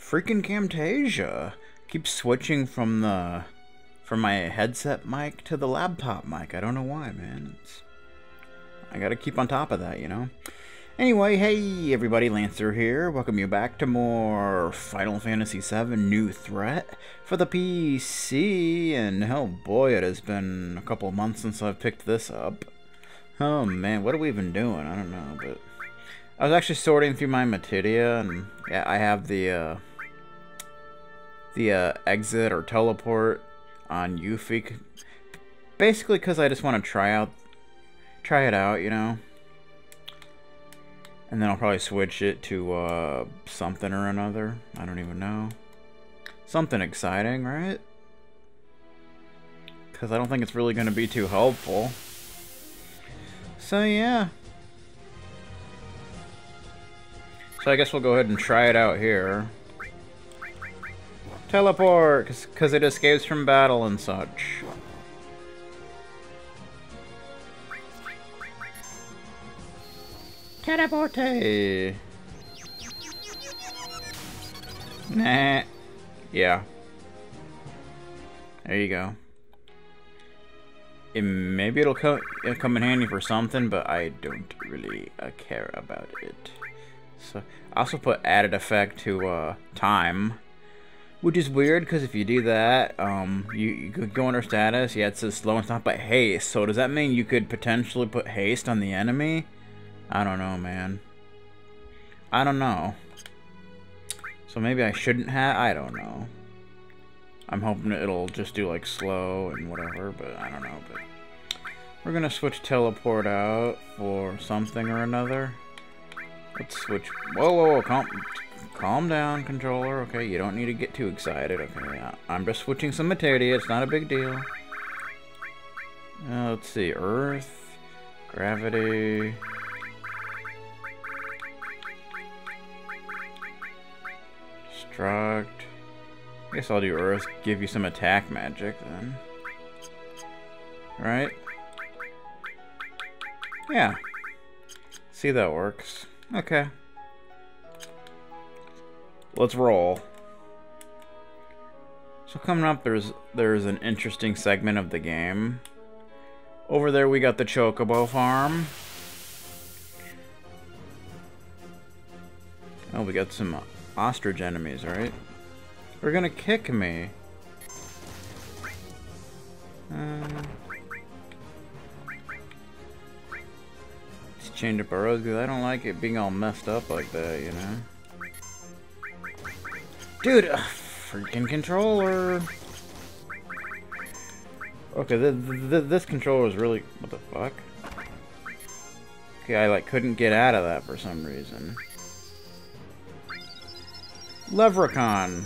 Freaking Camtasia. Keep switching from my headset mic to the laptop mic. I don't know why, man. I gotta keep on top of that, you know? Anyway, hey everybody, Lancer here. Welcome you back to more Final Fantasy VII New Threat for the PC. And oh boy, it has been a couple months since I've picked this up. Oh man, what are we even doing? I don't know, but I was actually sorting through my materia, and yeah, I have the exit or teleport on Yuffie, basically because I just want to try it out, you know. And then I'll probably switch it to something or another. I don't even know. Something exciting, right? Because I don't think it's really going to be too helpful. So yeah. So I guess we'll go ahead and try it out here. Teleport! Because it escapes from battle and such. Teleporte! Nah. Yeah. There you go. Maybe it'll come in handy for something, but I don't really care about it. So I also put added effect to time, which is weird because if you do that, you could go under status. Yeah, it says slow and stop, but haste. So does that mean you could potentially put haste on the enemy? I don't know, man. I don't know. So maybe I shouldn't have. I don't know. I'm hoping it'll just do like slow and whatever, but I don't know. But we're gonna switch teleport out for something or another. Let's switch. Whoa, whoa, whoa! Calm down, controller. Okay, you don't need to get too excited. Okay, I'm just switching some materia. It's not a big deal. Let's see. Earth, gravity. Destruct. I guess I'll do Earth, give you some attack magic then. Right? Yeah. See, that works. Okay. Let's roll. So coming up, there's an interesting segment of the game. Over there we got the Chocobo farm. Oh, we got some ostrich enemies, right? They're gonna kick me. Let's change up our roads because I don't like it being all messed up like that, you know? Dude, freaking controller! Okay, this controller is really... What the fuck? Okay, I like couldn't get out of that for some reason. Leprechaun.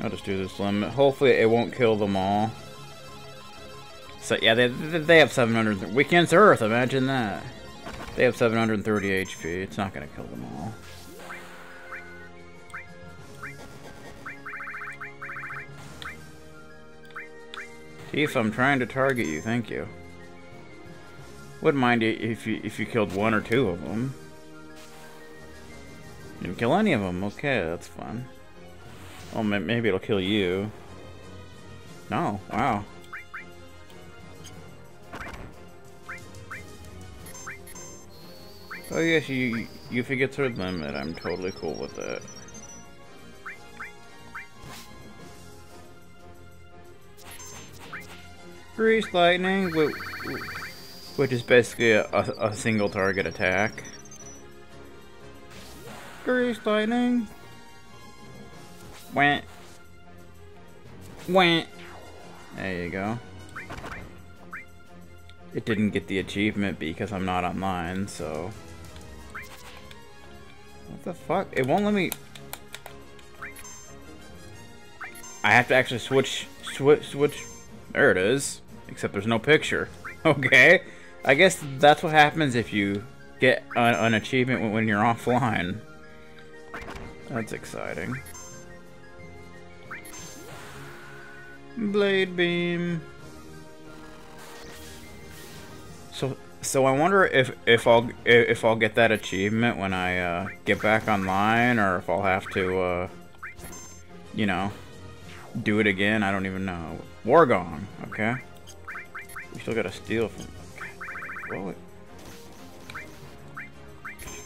I'll just do this limit. Hopefully it won't kill them all. So yeah, they have 700. Weekend's Earth, imagine that. They have 730 HP. It's not gonna kill them all. Tifa, I'm trying to target you. Thank you. Wouldn't mind if you killed one or two of them. Didn't kill any of them. Okay, that's fun. Oh, maybe it'll kill you. No, wow. Oh yes, Yuffie gets her limit. I'm totally cool with that. Grease lightning, which is basically a single target attack. Grease lightning. Wah. Wah. There you go. It didn't get the achievement because I'm not online, so... What the fuck? It won't let me... I have to actually switch... There it is. Except there's no picture. Okay. I guess that's what happens if you get an achievement when you're offline. That's exciting. Blade beam. So I wonder if I'll get that achievement when I get back online, or if I'll have to you know, do it again. I don't even know. War Gong, okay. We still gotta steal from. Whoa.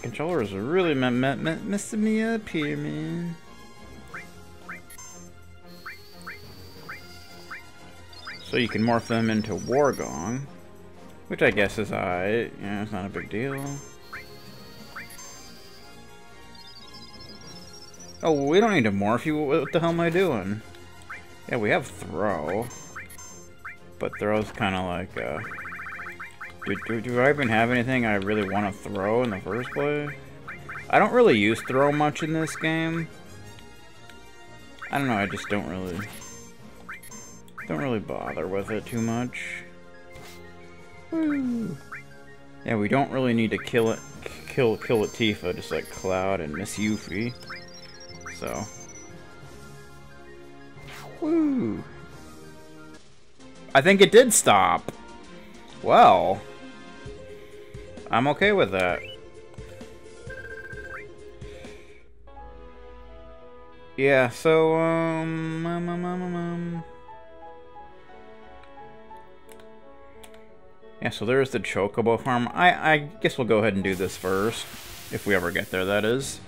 Controller is really messing me up here, man. So you can morph them into War Gong, which I guess is alright. Yeah, it's not a big deal. Oh, we don't need to morph you. What the hell am I doing? Yeah, we have throw, but throw's kind of like do I even have anything I really want to throw in the first place? I don't really use throw much in this game. I don't know, I just don't really bother with it too much. Woo. Yeah, we don't really need to kill Tifa, just like Cloud and Miss Yuffie. So. Woo. I think it did stop. Well, I'm okay with that. Yeah, so, yeah, so there's the Chocobo farm. I guess we'll go ahead and do this first. If we ever get there, that is.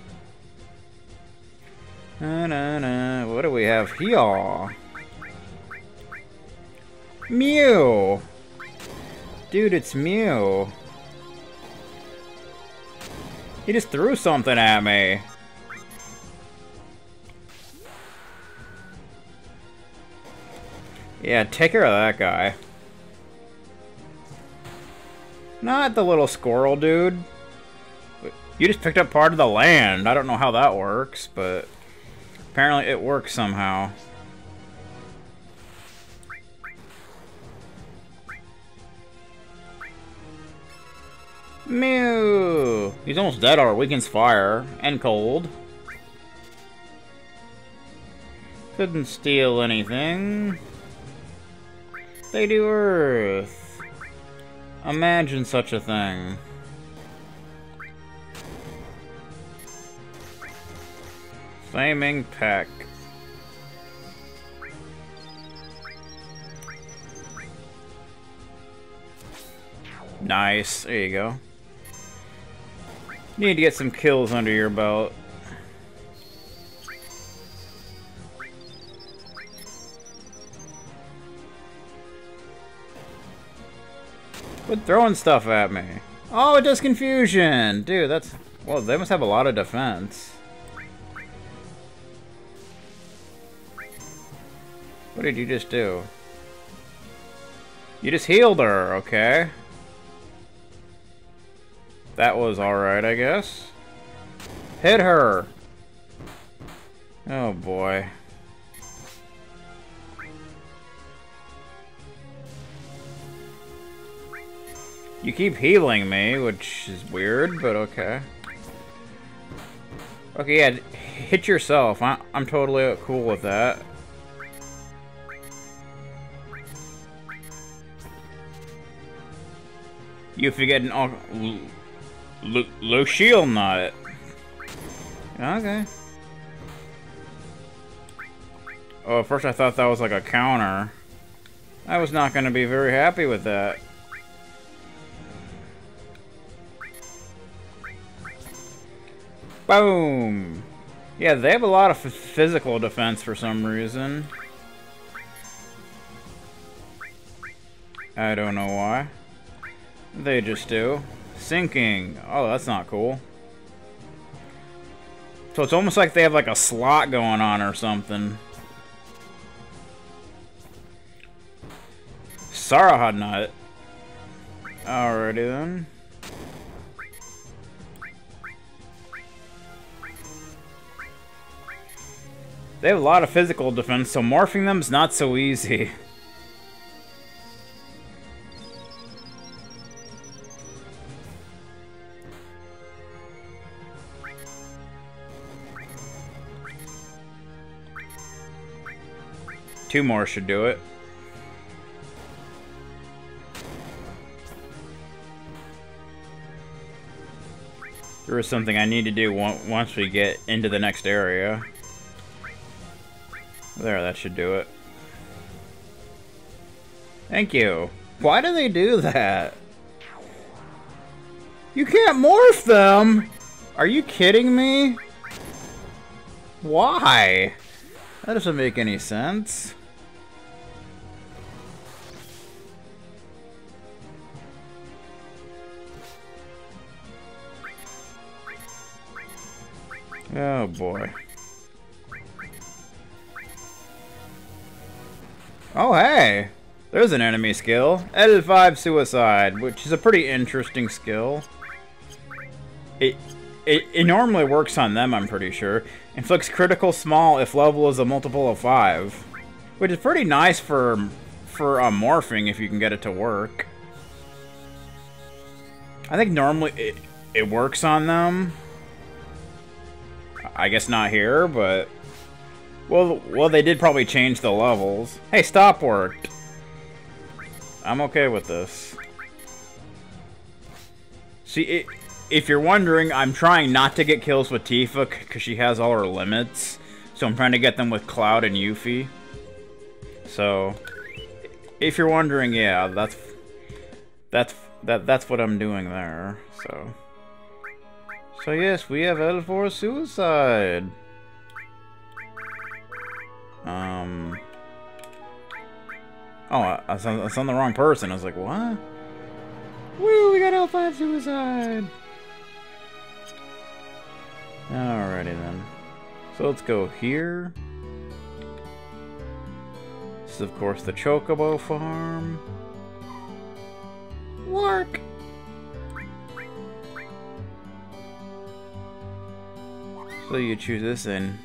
What do we have here? Mew! Dude, it's Mew. He just threw something at me. Yeah, take care of that guy. Not the little squirrel dude. You just picked up part of the land. I don't know how that works, but apparently it works somehow. Mew! He's almost dead or weakens fire and cold. Couldn't steal anything. They do earth. Imagine such a thing. Flaming Peck. Nice. There you go. Need to get some kills under your belt. Quit throwing stuff at me. Oh, it does confusion! Dude, that's... Well, they must have a lot of defense. What did you just do? You just healed her, okay. That was alright, I guess. Hit her! Oh boy. You keep healing me, which is weird, but okay. Okay, yeah, hit yourself. I'm totally cool with that. You forget an low shield nut. Okay. Oh, at first I thought that was like a counter. I was not going to be very happy with that. Boom! Yeah, they have a lot of physical defense for some reason. I don't know why. They just do. Sinking. Oh, that's not cool. So it's almost like they have like a slot going on or something. Sarahad nut. Alrighty then. They have a lot of physical defense, so morphing them is not so easy. Two more should do it. There is something I need to do once we get into the next area. There, that should do it. Thank you. Why do they do that? You can't morph them! Are you kidding me? Why? That doesn't make any sense. Oh boy. Oh hey! There's an enemy skill. L5 Suicide, which is a pretty interesting skill. It normally works on them, I'm pretty sure. Inflicts critical small if level is a multiple of 5. Which is pretty nice for morphing if you can get it to work. I think normally it works on them. I guess not here, but... Well, they did probably change the levels. Hey, stop worked. I'm okay with this. See, if you're wondering, I'm trying not to get kills with Tifa, because she has all her limits. So I'm trying to get them with Cloud and Yuffie. So, if you're wondering, yeah, that's what I'm doing there, so... So yes, we have L4 Suicide. Oh, I was on the wrong person. I was like, what? Woo, we got L5 Suicide. Alrighty then. So let's go here. This is of course the Chocobo farm. Work! So you choose this and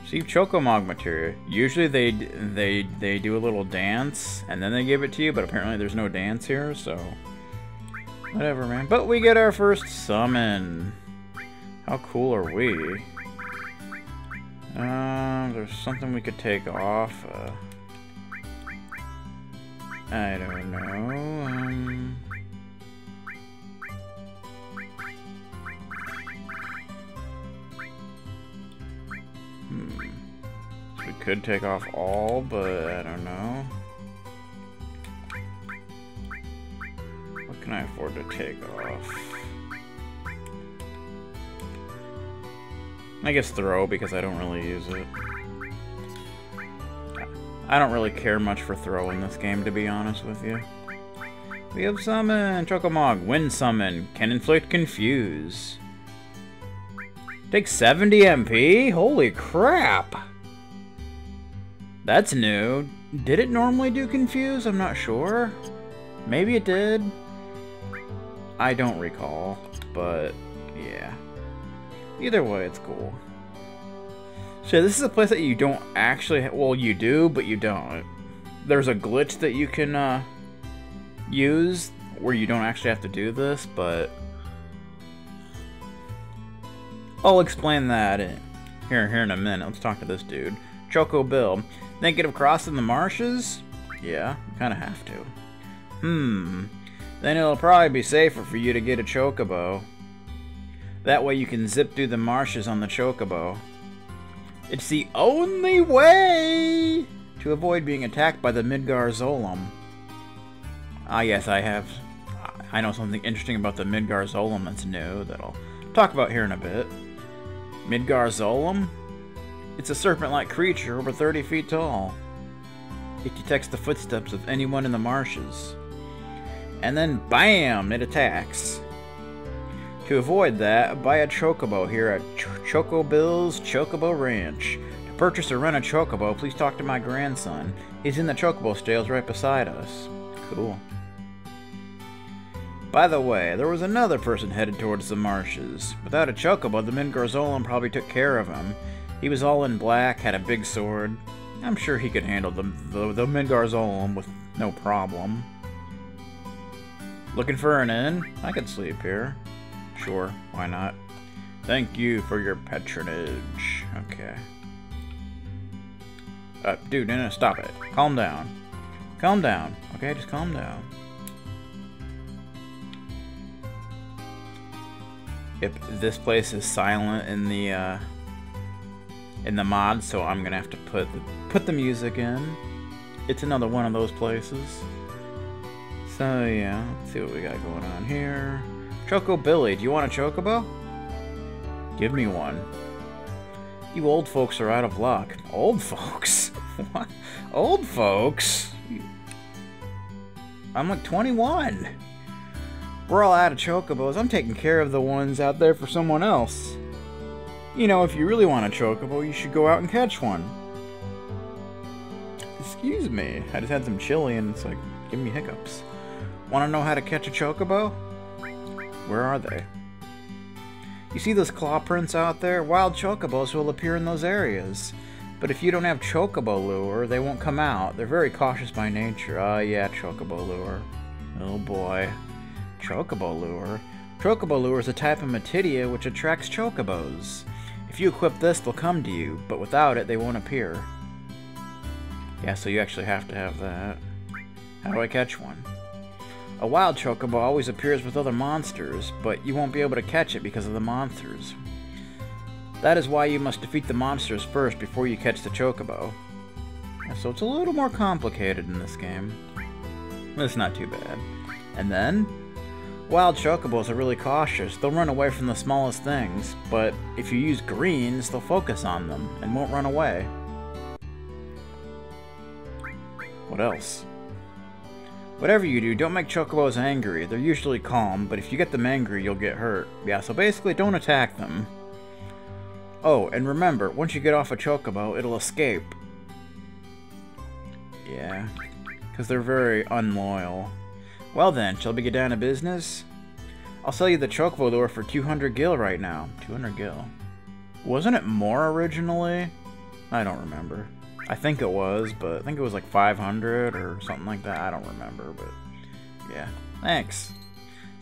receive Chocomog material. Usually they do a little dance and then they give it to you, but apparently there's no dance here, so whatever, man. But we get our first summon. How cool are we? There's something we could take off. I don't know. We could take off all, but I don't know. What can I afford to take off? I guess throw, because I don't really use it. I don't really care much for throw in this game, to be honest with you. We have summon, Chocomog, wind summon, can inflict confuse. Take 70 MP? Holy crap! That's new. Did it normally do confuse? I'm not sure. Maybe it did. I don't recall, but yeah. Either way, it's cool. So this is a place that you don't actually... Well, you do, but you don't. There's a glitch that you can use where you don't actually have to do this, but... I'll explain that here in a minute. Let's talk to this dude. Chocobo. Thinking of crossing the marshes? Yeah, kind of have to. Then it'll probably be safer for you to get a Chocobo. That way you can zip through the marshes on the Chocobo. It's the only way to avoid being attacked by the Midgar Zolom. Ah yes, I know something interesting about the Midgar Zolom that's new that I'll talk about here in a bit. Midgar Zolom? It's a serpent-like creature over 30 feet tall. It detects the footsteps of anyone in the marshes. And then, BAM! It attacks. To avoid that, buy a Chocobo here at Chocobill's Chocobo Ranch. To purchase or rent a Chocobo, please talk to my grandson. He's in the Chocobo stalls right beside us. Cool. By the way, there was another person headed towards the marshes. Without a Chocobo, the Midgar Zolom probably took care of him. He was all in black, had a big sword. I'm sure he could handle the Midgar Zolom with no problem. Looking for an inn? I could sleep here. Sure, why not? Thank you for your patronage. Okay. Dude, no, stop it. Calm down. Calm down. Okay, just calm down. this place is silent in the mod, so I'm gonna have to put the music in. It's another one of those places. So yeah, let's see what we got going on here. Choco Billy, do you want a chocobo? Give me one. You old folks are out of luck. Old folks? What? Old folks? I'm like 21. We're all out of chocobos. I'm taking care of the ones out there for someone else. You know, if you really want a chocobo, you should go out and catch one. Excuse me. I just had some chili and it's like giving me hiccups. Want to know how to catch a chocobo? Where are they? You see those claw prints out there? Wild chocobos will appear in those areas. But if you don't have chocobo lure, they won't come out. They're very cautious by nature. Oh yeah, chocobo lure. Oh boy. Chocobo lure. Chocobo lure is a type of Matidia which attracts chocobos. If you equip this, they'll come to you, but without it, they won't appear. Yeah, so you actually have to have that. How do I catch one? A wild chocobo always appears with other monsters, but you won't be able to catch it because of the monsters. That is why you must defeat the monsters first before you catch the chocobo. So it's a little more complicated in this game. But it's not too bad. And then, wild chocobos are really cautious. They'll run away from the smallest things, but if you use greens, they'll focus on them and won't run away. What else? Whatever you do, don't make chocobos angry. They're usually calm, but if you get them angry, you'll get hurt. Yeah, so basically, don't attack them. Oh, and remember, once you get off a chocobo, it'll escape. Yeah, because they're very unloyal. Well then, shall we get down to business? I'll sell you the chocobo lure for 200 gil right now. 200 gil. Wasn't it more originally? I don't remember. I think it was, but I think it was like 500 or something like that. I don't remember, but yeah. Thanks. So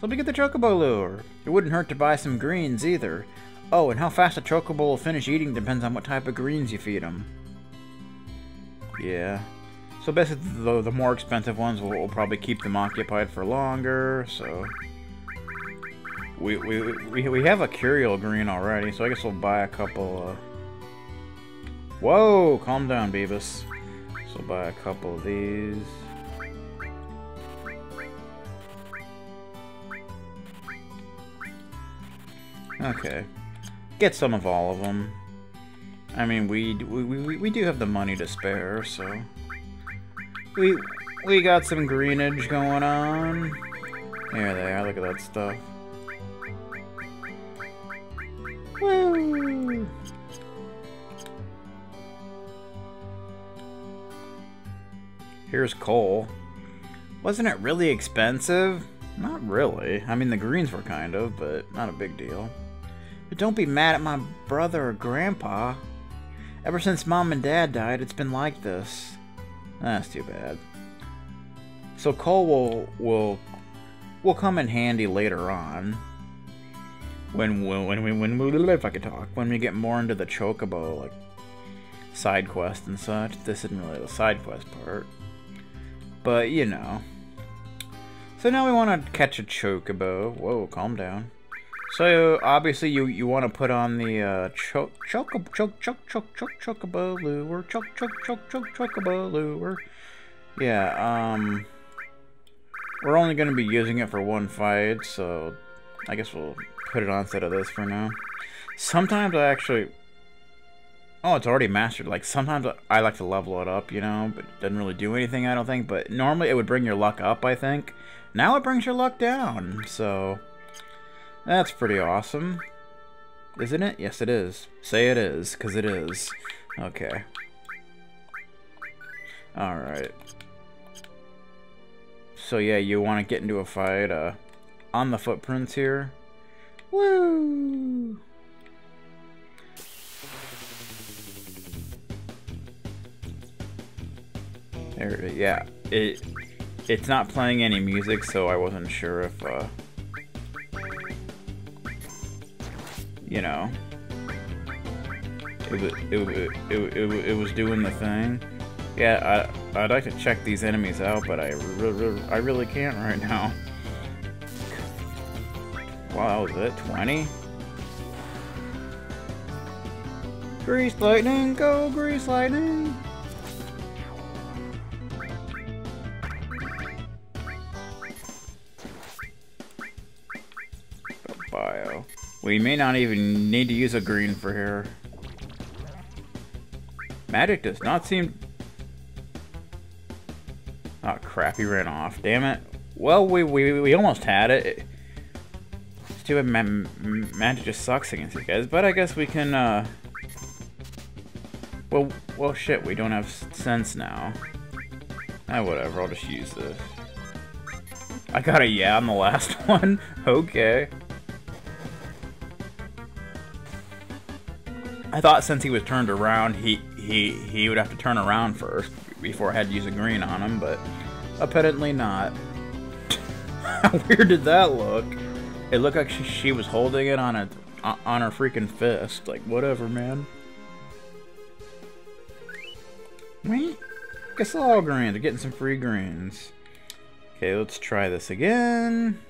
let me get the chocobo lure. It wouldn't hurt to buy some greens either. Oh, and how fast a chocobo will finish eating depends on what type of greens you feed them. Yeah. So basically, the more expensive ones will probably keep them occupied for longer, so... We have a Curial green already, so I guess we'll buy a couple, Whoa! Calm down, Beavis. So buy a couple of these. Okay. Get some of all of them. I mean, we do have the money to spare, so... We got some greenage going on. There they are, look at that stuff. Woo! Here's coal. Wasn't it really expensive? Not really. I mean, the greens were kind of, but not a big deal. But don't be mad at my brother or grandpa. Ever since Mom and Dad died, it's been like this. That's too bad. So coal will come in handy later on. When if I could talk, when we get more into the chocobo, like side quest and such. This isn't really the side quest part. But, you know. So now we want to catch a chocobo. Whoa, calm down. So, obviously, you want to put on the, chocobo lure. Chocobo lure. Yeah, we're only going to be using it for one fight, so I guess we'll put it on instead of this for now. Sometimes I actually... Oh, it's already mastered. Like, sometimes I like to level it up, you know, but it doesn't really do anything, I don't think. But normally it would bring your luck up, I think. Now it brings your luck down, so... That's pretty awesome. Isn't it? Yes, it is. Say it is, because it is. Okay. Alright. So, yeah, you want to get into a fight, on the footprints here. Woo! There, yeah, it's not playing any music, so I wasn't sure if, you know, it was doing the thing. Yeah, I'd like to check these enemies out, but I really can't right now. Wow, was it 20? Grease lightning, go grease lightning! Bio. We may not even need to use a green for here. Magic does not seem... Oh crap, he ran off. Damn it. Well, we almost had it. It's too bad magic just sucks against these guys, but I guess we can, Well, shit, we don't have sense now. Whatever, I'll just use this. I got a yeah on the last one? Okay. I thought since he was turned around, he would have to turn around first before I had to use a green on him, but apparently not. How weird did that look? It looked like she was holding it on her freaking fist. Like, whatever, man. Wait, guess all greens. We're getting some free greens. Okay, let's try this again.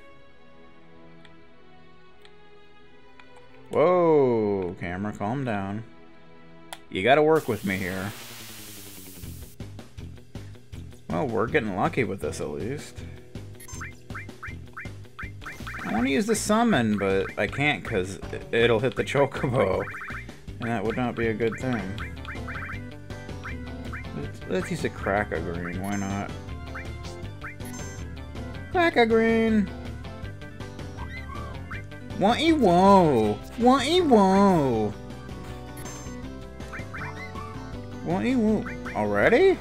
Whoa, camera, calm down. You gotta work with me here. Well, we're getting lucky with this at least. I want to use the summon, but I can't because it'll hit the Chocobo. And that would not be a good thing. Let's use a crack a green, why not? Crack a green! Whoa! Whoa! Already?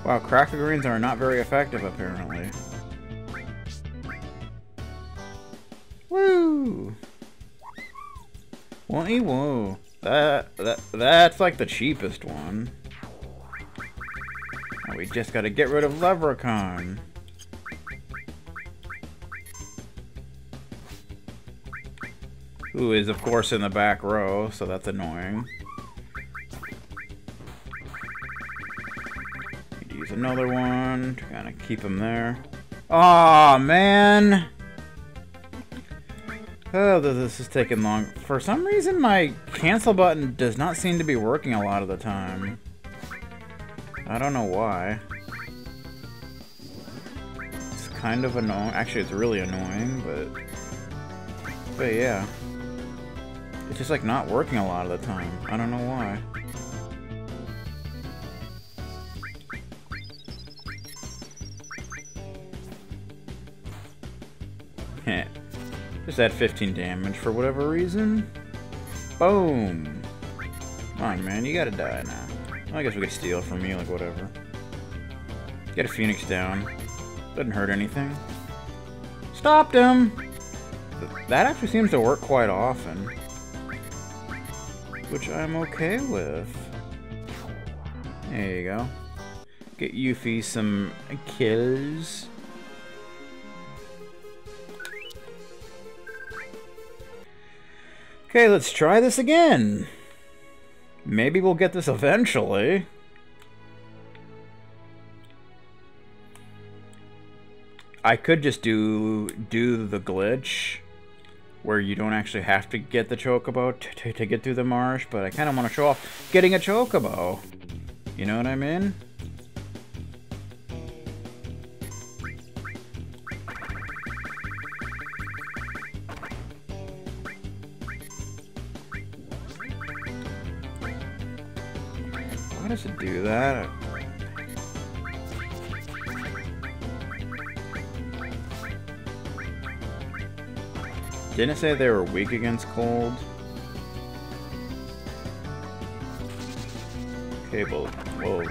Wow, crack a greens are not very effective apparently. Woo! Whoa! That's like the cheapest one. Oh, we just gotta get rid of Leprechaun. Who is, of course, in the back row, so that's annoying. Need to use another one to kind of keep him there. Aw, man! Oh, this is taking long. For some reason, my cancel button does not seem to be working a lot of the time. I don't know why. It's kind of annoying. Actually, it's really annoying, but yeah. It's just like not working a lot of the time. I don't know why. Heh. Just add 15 damage for whatever reason. Boom! Come on, man, you gotta die now. Well, I guess we could steal from you, like whatever. Get a Phoenix down. Doesn't hurt anything. Stopped him! That actually seems to work quite often. Which I'm okay with. There you go. Get Yuffie some kills. Okay, let's try this again. Maybe we'll get this eventually. I could just do the glitch where you don't actually have to get the Chocobo to get through the marsh, but I kind of want to show off getting a Chocobo. You know what I mean? Why does it do that? Didn't it say they were weak against cold? Okay, well,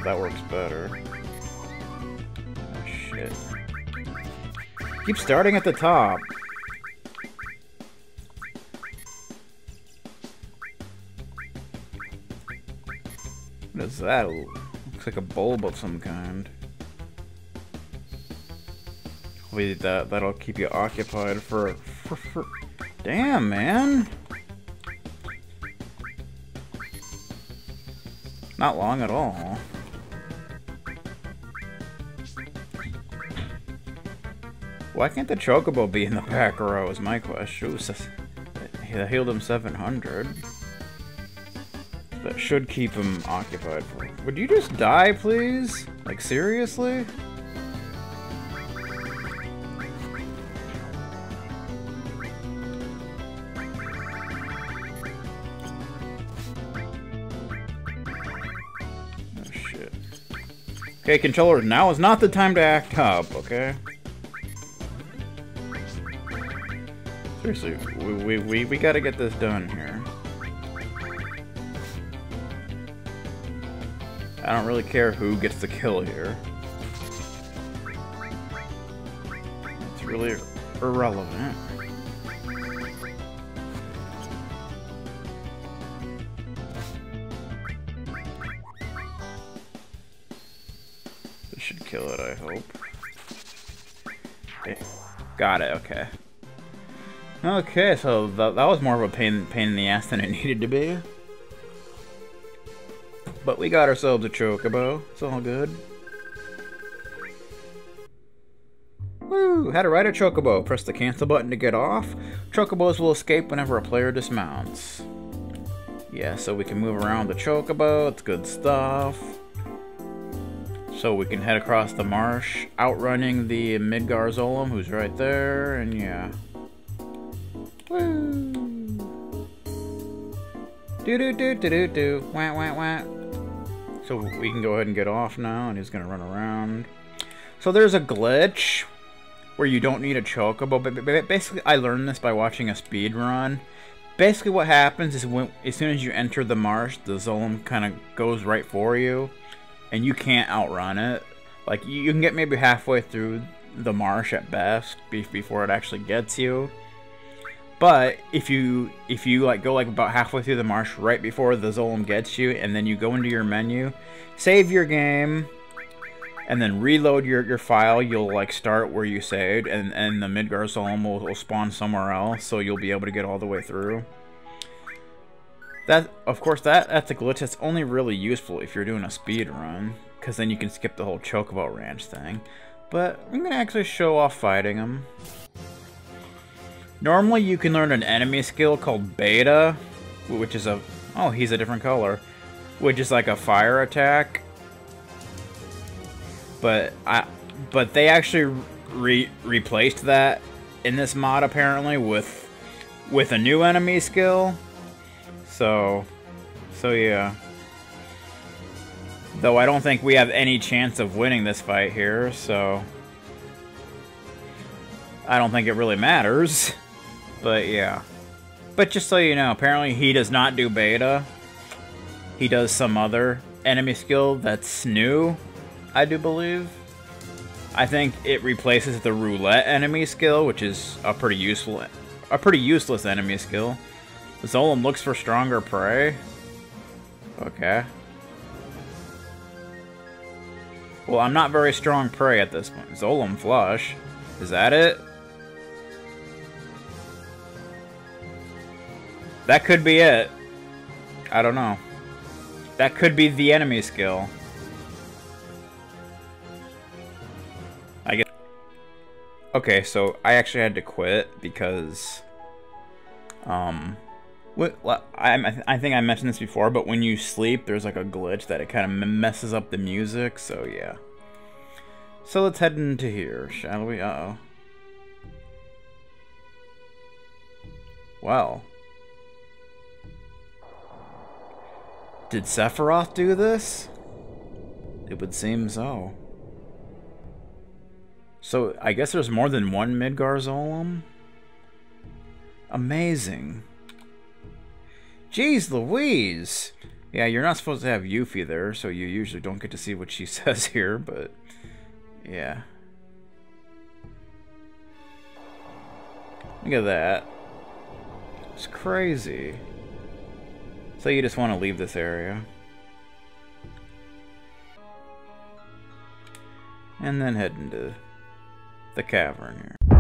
that works better. Oh, shit. Keep starting at the top. What is that? Looks like a bulb of some kind. Wait, that'll keep you occupied for... Damn, man! Not long at all. Why can't the Chocobo be in the back row is my question. Ooh, he healed him 700. That should keep him occupied for... Would you just die, please? Like, seriously? Oh, shit. Okay, controllers, now is not the time to act up, okay? Seriously, we gotta get this done here. I don't really care who gets the kill here. It's really irrelevant. This should kill it, I hope. Okay. Got it, okay. Okay, so that was more of a pain in the ass than it needed to be. But we got ourselves a Chocobo. It's all good. Woo! How to ride a Chocobo. Press the cancel button to get off. Chocobos will escape whenever a player dismounts. Yeah, so we can move around the Chocobo. It's good stuff. So we can head across the marsh, outrunning the Midgar Zolom, who's right there, and yeah. Woo! Do-do-do-do-do-do. Wah, wah, wah. So we can go ahead and get off now, and he's gonna run around. So there's a glitch where you don't need a Chocobo, but basically I learned this by watching a speed run. Basically what happens is as soon as you enter the marsh, the Zolom kind of goes right for you, and you can't outrun it. Like, you can get maybe halfway through the marsh at best before it actually gets you. But if you like go like about halfway through the marsh right before the Zolom gets you, and then you go into your menu, save your game, and then reload your file, you'll like start where you saved, and the Midgar Zolom will spawn somewhere else, so you'll be able to get all the way through. That, of course, that's a glitch that's only really useful if you're doing a speed run, because then you can skip the whole Chocobo Ranch thing. But I'm gonna actually show off fighting him. Normally you can learn an enemy skill called Beta, which is a... Oh, he's a different color. Which is like a fire attack. But they actually replaced that in this mod apparently with a new enemy skill. So yeah. Though I don't think we have any chance of winning this fight here, so... I don't think it really matters. But yeah. But just so you know, apparently he does not do Beta. He does some other enemy skill that's new, I do believe. I think it replaces the roulette enemy skill, which is a pretty useless enemy skill. Zolom looks for stronger prey. Okay. Well, I'm not very strong prey at this point. Zolom flush. Is that it? That could be it. I don't know. That could be the enemy skill. I guess. Okay, so I actually had to quit because... I think I mentioned this before, but when you sleep, there's like a glitch that it kind of messes up the music, so yeah. So let's head into here, shall we? Uh-oh. Well. Did Sephiroth do this? It would seem so. So, I guess there's more than one Midgar Zolom? Amazing. Jeez Louise! Yeah, you're not supposed to have Yuffie there, so you usually don't get to see what she says here, but... yeah. Look at that. It's crazy. So you just want to leave this area. And then head into the cavern here.